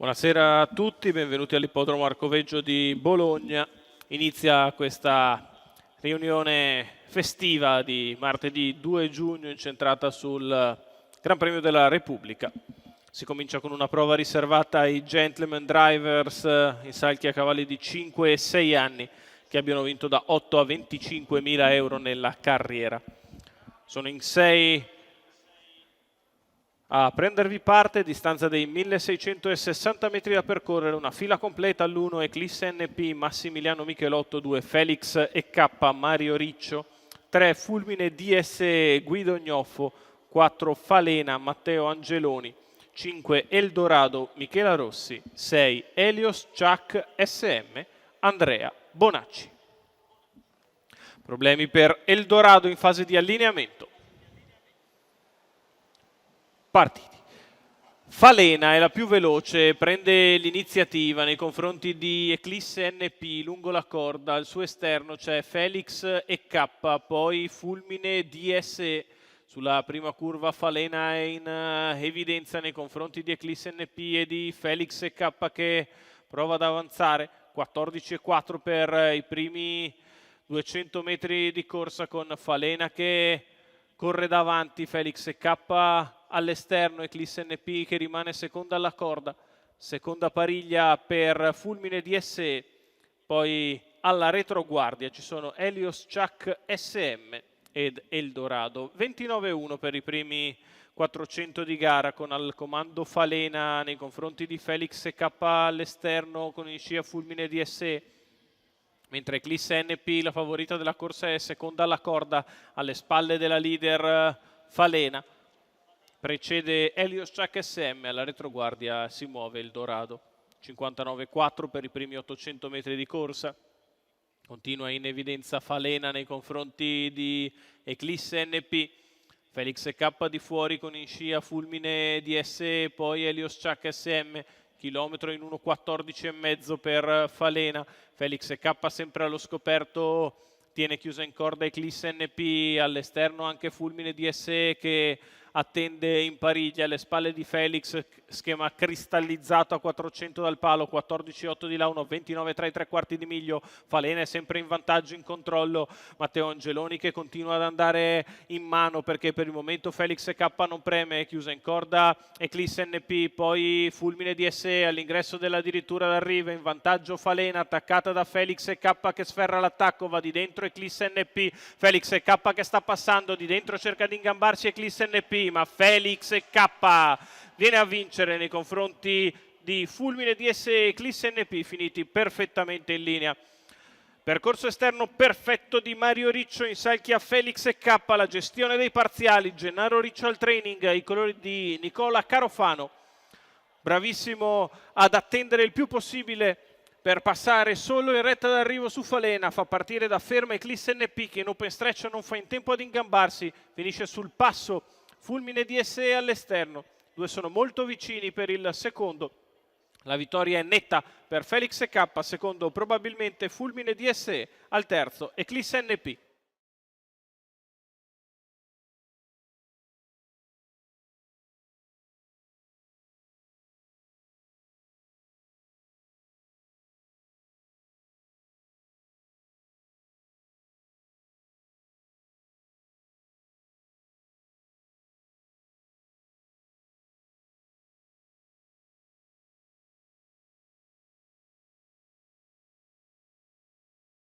Buonasera a tutti, benvenuti all'Ippodromo Arcoveggio di Bologna. Inizia questa riunione festiva di martedì 2 giugno incentrata sul Gran Premio della Repubblica. Si comincia con una prova riservata ai gentleman drivers in salchi a cavalli di 5 e 6 anni che abbiano vinto da 8 a 25 mila euro nella carriera. Sono in 6 a prendervi parte, distanza dei 1660 metri da percorrere, una fila completa all'1 Eclisse NP Massimiliano Michelotto, 2 Felix EK Mario Riccio, 3 Fulmine DSE Guido Gnoffo, 4 Falena Matteo Angeloni, 5 Eldorado Michela Rossi, 6 Helios Chuck SM Andrea Bonacci. Problemi per Eldorado in fase di allineamento. Partiti. Falena è la più veloce, prende l'iniziativa nei confronti di Eclisse NP lungo la corda. Al suo esterno c'è Felix EK, poi Fulmine DSE. Sulla prima curva Falena è in evidenza nei confronti di Eclisse NP e di Felix EK che prova ad avanzare. 14,4 per i primi 200 metri di corsa con Falena che corre davanti, Felix EK all'esterno, Eclisse NP che rimane seconda alla corda, seconda pariglia per Fulmine DSE, poi alla retroguardia ci sono Helios Chuck SM ed Eldorado. 29,1 per i primi 400 di gara con al comando Falena nei confronti di Felix EK all'esterno con in scia Fulmine DSE, mentre Eclisse NP, la favorita della corsa, è seconda alla corda alle spalle della leader Falena. Precede Helios Chuck SM, alla retroguardia si muove Eldorado. 59,4 per i primi 800 metri di corsa. Continua in evidenza Falena nei confronti di Eclisse NP. Felix EK di fuori con in scia Fulmine DSE, poi Helios Chuck SM. Chilometro in 1,14,5 per Falena. Felix EK sempre allo scoperto, tiene chiusa in corda Eclisse NP, all'esterno anche Fulmine DSE che attende in pariglia alle spalle di Felix, schema cristallizzato a 400 dal palo, 14,8 di là, 1,29,3 tre quarti di miglio. Falena è sempre in vantaggio in controllo, Matteo Angeloni che continua ad andare in mano perché per il momento Felix EK non preme, chiusa in corda Eclisse NP, poi Fulmine DSE all'ingresso dell'addirittura d'arrivo, in vantaggio Falena, attaccata da Felix EK che sferra l'attacco, va di dentro Eclisse NP, Felix EK che sta passando, di dentro cerca di ingambarsi Eclisse NP, ma Felix EK viene a vincere nei confronti di Fulmine DSE e Eclisse NP, finiti perfettamente in linea. Percorso esterno perfetto di Mario Riccio in salchi a Felix EK, la gestione dei parziali, Gennaro Riccio al training, i colori di Nicola Carofano, bravissimo ad attendere il più possibile per passare solo in retta d'arrivo su Falena, fa partire da ferma Eclisse NP che in open stretch non fa in tempo ad ingambarsi, finisce sul passo Fulmine DSE all'esterno. Due sono molto vicini per il secondo. La vittoria è netta per Felix EK, secondo probabilmente Fulmine DSE, al terzo Eclisse NP.